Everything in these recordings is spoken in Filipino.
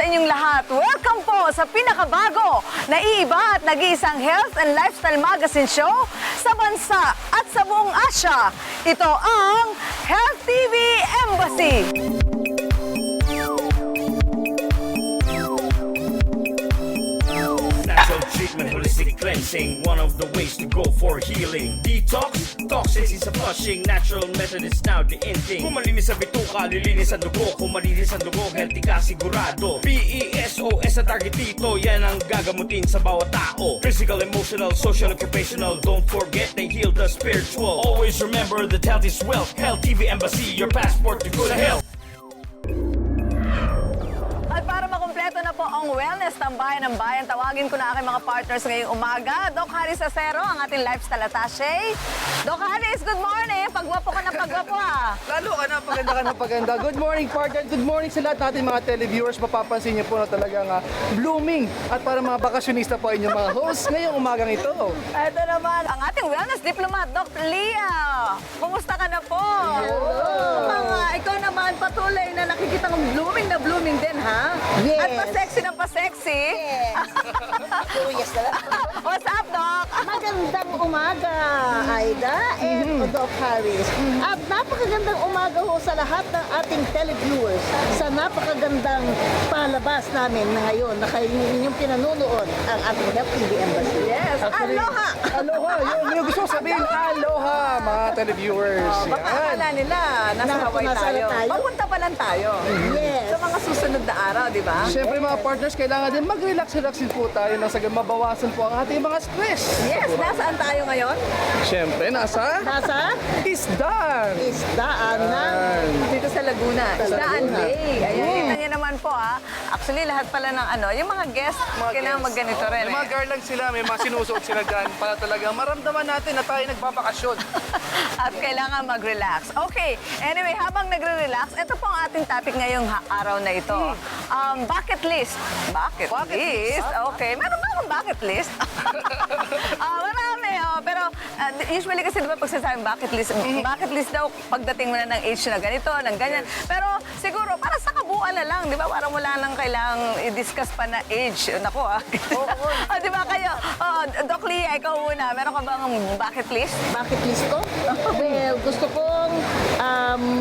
sa inyong lahat. Welcome po sa pinakabago, naiiba at nag-iisang health and lifestyle magazine show sa bansa at sa buong Asia. Ito ang Health TV Embassy. Natural treatment, holistic cleansing, one of the ways to go for healing. Detox, toxins is a flushing, natural method is now the in thing. Kung malinis ang bituka, lilinis ang dugo. Kung malinis ang dugo, healthy ka sigurado. PESOS ang target dito, yan ang gagamutin sa bawat tao. Physical, emotional, social, occupational, don't forget they heal the spiritual. Always remember that health is wealth. Health TV Embassy, your passport to good health. At para makumpleto na po ang wellness ng bayan ng bayan, tawagin ko na aking mga partners ngayong umaga. Doc Haris Acero, ang ating lifestyle attaché. Doc Haris, good morning. Pagwapo ka na pagwapo ha. Lalo ka na, paganda ka na paganda. Good morning, partner. Good morning sa lahat natin mga televiewers. Mapapansin niyo po na talagang blooming. At para mga bakasyonista po inyong mga hosts ngayong umagang ito. Ito naman, ang ating wellness diplomat, Doc Leah. Kumusta ka na po? Ikaw naman, patuloy na nakikita kong blooming din, ha? Yes. At pa-sexy ng pa-sexy. Yes. Yes na lang. What's up, Doc? Magandang umaga, Aida and Doc Harris. At napakagandang umaga ho sa lahat ng ating televiewers sa napakagandang palabas namin ngayon na kayo ninyong pinanonood ang ating Health TV Embassy. Yes. Actually, Aloha! Aloha! Yung gusto ko sabihin, aloha mga televiewers. Baka akala nila, nasa Hawaii Nasa tayo. tayo. Papunta pa lang tayo. Yes. Sa mga susunod na araw, di ba? Siyempre mga partners, kailangan din mag-relax-relax din po tayo nang sagang mabawasan po ang ating mga stress. Yes, nasaan tayo ngayon? Siyempre, nasa Nasa Isdan. isdaan ng Dito sa Laguna. Sa Isdaan Laguna. Bay. Ayan, kita niyo naman po Actually, lahat pala ng yung mga guests, kailangan magganito rin. May mga garland sila, may mga sinusuot sila dyan para talaga maramdaman natin na tayo nagbabakasyon. At kailangan mag-relax. Okay, anyway, habang nagre-relax, ito po ang ating topic ngayong araw na ito. Bucket list. Bucket list? Okay, meron ba akong bucket list? Marami, pero usually kasi diba pag sinasabing bucket list daw pagdating mo na ng age na ganito, ng ganyan. Pero siguro, para sa kabuuan na lang, di ba? Parang wala nang kailangang i-discuss pa na age. Nako di ba kayo? Doc Leah, ikaw muna. Meron ka bang bucket list? bucket list ko? Well, gusto kong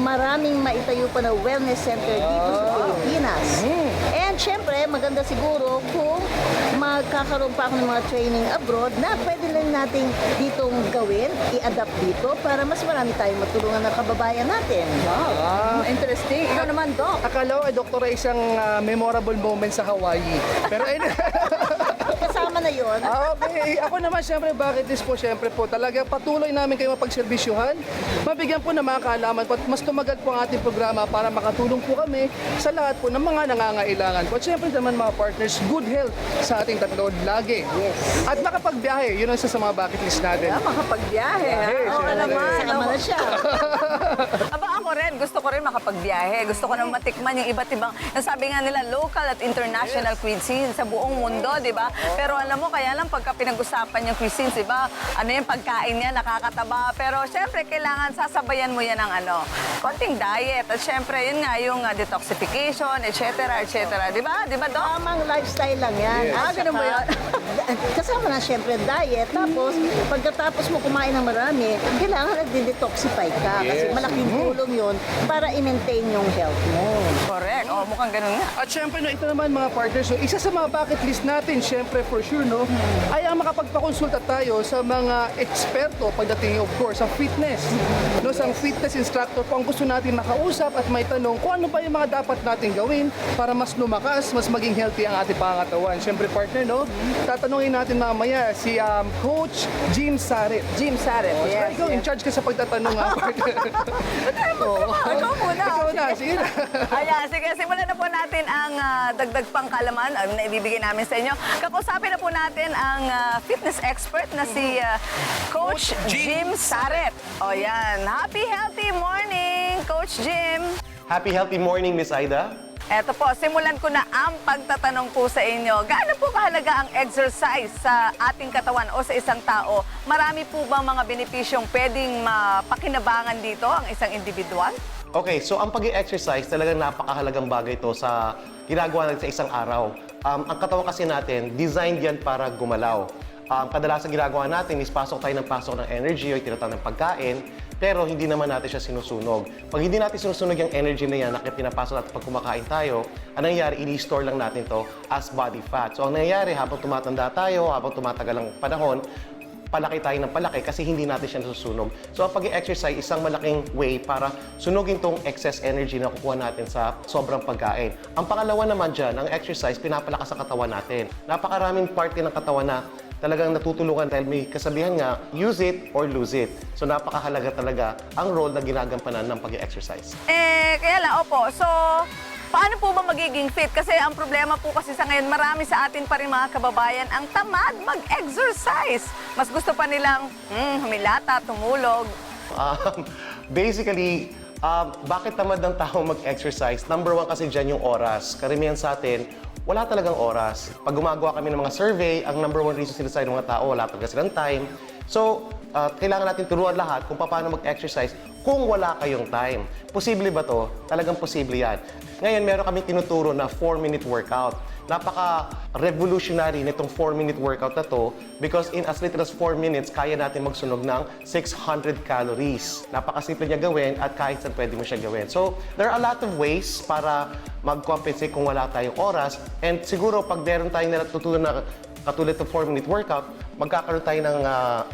maraming maitayo pa na wellness center dito sa Pilipinas. And syempre, maganda siguro kung magkakaroon pa ako ng mga training abroad na pwede lang natin ditong gawin, i-adapt dito para mas marami tayong matulungan ng kababayan natin. Interesting. Ikaw naman, Doc. Akala ko ay doktora isang memorable moment sa Hawaii. Pero Kasama na yon. okay. Ako naman, syempre, bucket list po, syempre po, talaga patuloy namin kayo mapagserbisyuhan. Mabigyan po ng mga kaalaman po at mas tumagal po ang ating programa para makatulong po kami sa lahat po ng mga nangangailangan po. At syempre naman mga partners, good health sa ating tatlo lagi. Yes. At makapagbiyahe, yun ang isa sa mga bucket list natin. Makapagbiyahe. Biyahe, Oo syempre. naman. Kasama na siya. Aba, ako rin. Gusto ko rin makapagbiyahe. Gusto ko nang matikman yung iba't ibang, sabi nga nila, local at international cuisine sa buong mundo, di ba? Pero alam mo, kaya lang pagka pinag-usapan yung cuisines, di ba? Ano yung pagkain niya, nakakataba. Pero syempre, kailangan sasabayan mo yan ng konting diet. At syempre, yun nga, yung detoxification, etc. Di ba? Di ba, Doc? Tamang lifestyle lang yan. Yes. At ganun ba yun? Kasama na syempre diet. Tapos, pagkatapos mo kumain ng marami, kailangan nagde-detoxify ka. Kasi Yes. malaking tulong yun para i-maintain yung health mo. Correct. O, mukhang ganun nga. At syempre, no, ito naman mga partners, so, isa sa mga bucket list natin, syempre for sure, no, ay ang makapagpakonsulta tayo sa mga eksperto pagdating, of course, sa fitness. No, sa fitness instructor po ang gusto natin makausap at may tanong kung ano ba yung mga dapat natin gawin para mas lumakas, mas maging healthy ang ating pangatawan. Syempre, partner, no, tatanungin natin mamaya si Coach Jim Saret. Jim Saret, yes. Ikaw, in charge ka sa pagtatanong, partner. Ikaw muna. Ikaw na, sige na. Ayan, sige, simulan na po natin ang dagdag pang kalaman na ibibigay namin sa inyo. Kakusapin na po natin ang fitness expert na si Coach Jim Saret. O yan, happy healthy morning, Coach Jim. Happy healthy morning, Miss Aida. Eto po, simulan ko na ang pagtatanong po sa inyo. Gaano po kahalaga ang exercise sa ating katawan o sa isang tao? Marami po bang mga benepisyong pwedeng mapakinabangan dito ang isang individual? Okay, so ang pag-exercise talagang napakahalagang bagay ito sa ginagawa natin sa isang araw. Ang katawan kasi natin, designed yan para gumalaw. Kadalasan ginagawa natin is pasok tayo ng energy o tinatawag ng pagkain, pero hindi naman natin siya sinusunog. Pag hindi natin sinusunog yung energy na yan na pinapasok natin pag kumakain tayo, ang nangyayari, ini-store lang natin to as body fat. So ang nangyayari, habang tumatanda tayo, habang tumatagal ang panahon, palaki tayo ng palaki kasi hindi natin siya nasusunog. So ang pag-exercise, isang malaking way para sunugin tong excess energy na kukuha natin sa sobrang pagkain. Ang pangalawa naman dyan, ang exercise, pinapalakas ang katawan natin. Napakaraming parte ng katawan na talagang natutulungan dahil may kasabihan nga, use it or lose it. So napakahalaga talaga ang role na ginagampanan ng pag-exercise. Kaya lang, opo. So, paano po ba magiging fit? Kasi ang problema po kasi sa ngayon, marami sa atin pa rin mga kababayan ang tamad mag-exercise. Mas gusto pa nilang humilata, tumulog. Basically, bakit tamad ng tao mag-exercise? Number one kasi dyan yung oras. Karamihan sa atin, wala talagang oras. Pag gumagawa kami ng mga survey, ang number one reason sila ng mga tao, wala talaga silang time. So, kailangan natin turuan lahat kung paano mag-exercise kung wala kayong time. Posible ba to? Talagang posible yan. Ngayon, meron kami tinuturo na 4-minute workout. Napaka-revolutionary nitong 4-minute workout na to because in as little as 4 minutes, kaya natin magsunog ng 600 calories. Napakasimple niya gawin at kahit saan pwede mo siya gawin. So, there are a lot of ways para mag-compensate kung wala tayong oras. And siguro, pag meron tayong natutunan na katulad ng 4-minute workout, magkakaroon tayo ng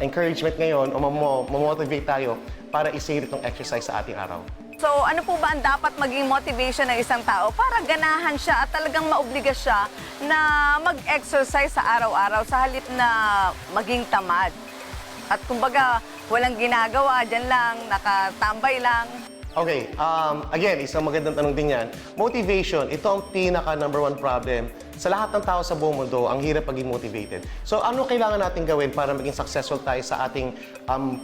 encouragement ngayon o mamotivate tayo para isingit itong exercise sa ating araw. So, ano po ba ang dapat maging motivation ng isang tao para ganahan siya at talagang maobliga siya na mag-exercise sa araw-araw sa halip na maging tamad? At kumbaga, walang ginagawa, dyan lang, nakatambay lang. Okay, again, isang magandang tanong din yan. Motivation, ito ang pinaka-number one problem. Sa lahat ng tao sa buong mundo, ang hirap maging motivated. So, ano kailangan natin gawin para maging successful tayo sa ating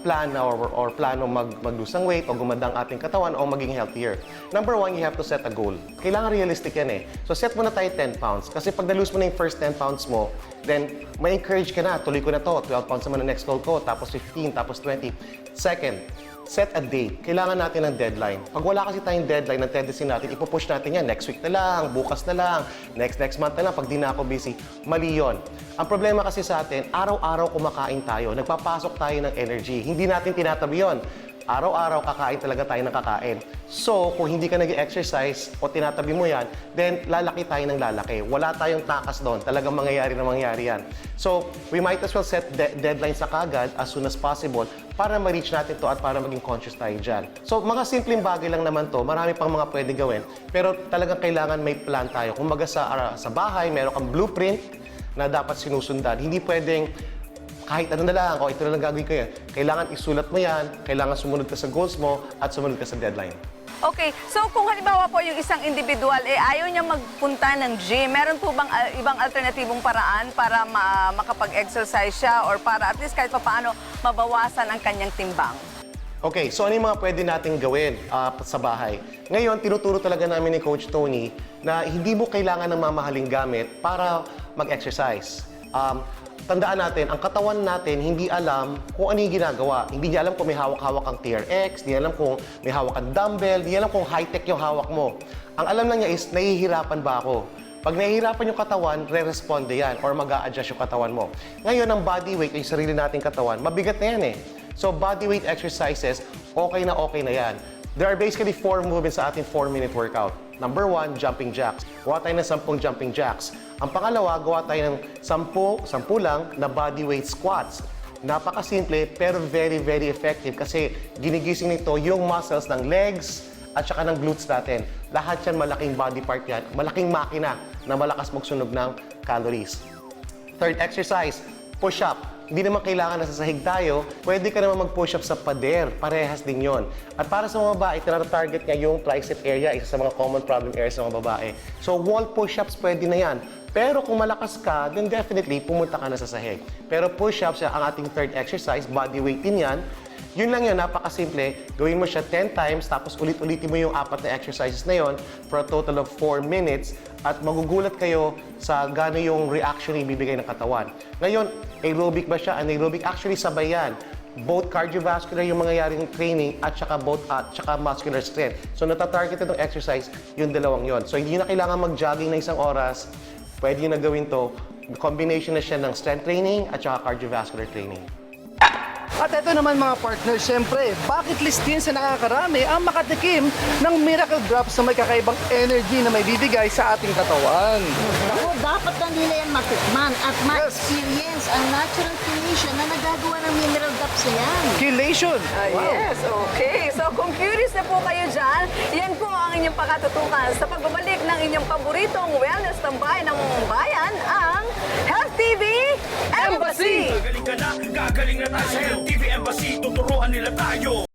plan or plano mag-lose ng weight o gumanda ang ating katawan o maging healthier? Number one, you have to set a goal. Kailangan realistic yan eh. So, set mo na tayo 10 pounds. Kasi pag na-lose mo na yung first 10 pounds mo, then may encourage ka na, tuloy ko na to, 12 pounds naman na next goal ko, tapos 15, tapos 20. Second, set a date. Kailangan natin ng deadline. Pag wala kasi tayong deadline, ng tendency natin, ipupush natin yan, next week na lang, bukas na lang, next month na lang, pag di na ako busy. Mali yun. Ang problema kasi sa atin, araw-araw kumakain tayo, nagpapasok tayo ng energy. Hindi natin tinatabi yun. Araw-araw kakain talaga tayo ng kakain. So, kung hindi ka nag-exercise o tinatabi mo yan, then lalaki tayo ng lalaki. Wala tayong takas doon. Talagang mangyayari na mangyayari yan. So, we might as well set deadlines sa kagad as soon as possible para ma-reach natin to at para maging conscious tayo dyan. So, mga simpleng bagay lang naman to. Marami pang mga pwede gawin. Pero talagang kailangan may plan tayo. Kung baga sa bahay, meron kang blueprint na dapat sinusundan. Hindi pwedeng kahit ano na lang, o ito na lang gagawin ko yan. Kailangan isulat mo yan, kailangan sumunod ka sa goals mo, at sumunod ka sa deadline. Okay, so kung halimbawa po yung isang individual, ayaw niya magpunta ng gym, meron po bang ibang alternatibong paraan para makapag-exercise siya or para at least kahit paano mabawasan ang kanyang timbang? Okay, so ano yung mga pwede nating gawin sa bahay? Ngayon, tinuturo talaga namin ni Coach Tony na hindi mo kailangan ng mamahaling gamit para mag-exercise. Tandaan natin, ang katawan natin hindi alam kung ano yung ginagawa. Hindi niya alam kung may hawak-hawak ang TRX, hindi alam kung may hawak ang dumbbell, hindi alam kung high-tech yung hawak mo. Ang alam lang niya is, nahihirapan ba ako? Pag nahihirapan yung katawan, re-responde yan or mag-a-adjust yung katawan mo. Ngayon, ang body weight, yung sarili nating katawan, mabigat na yan eh. So, body weight exercises, okay na yan. There are basically 4 movements sa ating 4-minute workout. Number 1, jumping jacks. Gawa tayo ng 10 jumping jacks. Ang pangalawa, gawa tayo ng 10 lang na body weight squats. Napakasimple pero very, very effective kasi ginigising nito yung muscles ng legs at saka ng glutes natin. Lahat yan malaking body part yan. Malaking makina na malakas magsunog ng calories. Third exercise, push-up. Hindi naman kailangan na sa sahig tayo, pwede ka naman mag-push up sa pader. Parehas din yon. At para sa mga babae, target niya yung tricep area, isa sa mga common problem areas ng mga babae. So wall push-ups pwede na yan. Pero kung malakas ka, then definitely pumunta ka na sa sahig. Pero push-ups ang ating third exercise, body weight din yan. Yun lang yun, napakasimple. Gawin mo siya 10 times, tapos ulit-ulitin mo yung 4 na exercises na yon for a total of 4 minutes at magugulat kayo sa gano'n yung reaction na ibibigay ng katawan. Ngayon, aerobic ba siya? Anaerobic? Actually, sabay yan. both cardiovascular yung mangyayaring training at saka muscular strength. So natatarget itong exercise yung dalawang yon. So hindi na kailangan mag-jogging na isang oras. Pwede nyo na gawin to. Combination na siya ng strength training at saka cardiovascular training. At ito naman mga partners, syempre, bucket list din sa nakakarami ang makatikim ng Miracle Drops na may kakaibang energy na may bibigay sa ating katawan. Ako, dapat na nila yan matikman at ma-experience ang natural creation na nagagawa ng mineral drops na yan. Chelation! Yes, okay. So kung curious na po kayo dyan, yan po ang inyong pakatutukan sa pagbabalik ng inyong paboritong wellness tambay ng bayan, ang Health TV Embassy! Gagaling ka na, gagaling na tayo sa Health TV Embassy. Tuturuan nila tayo.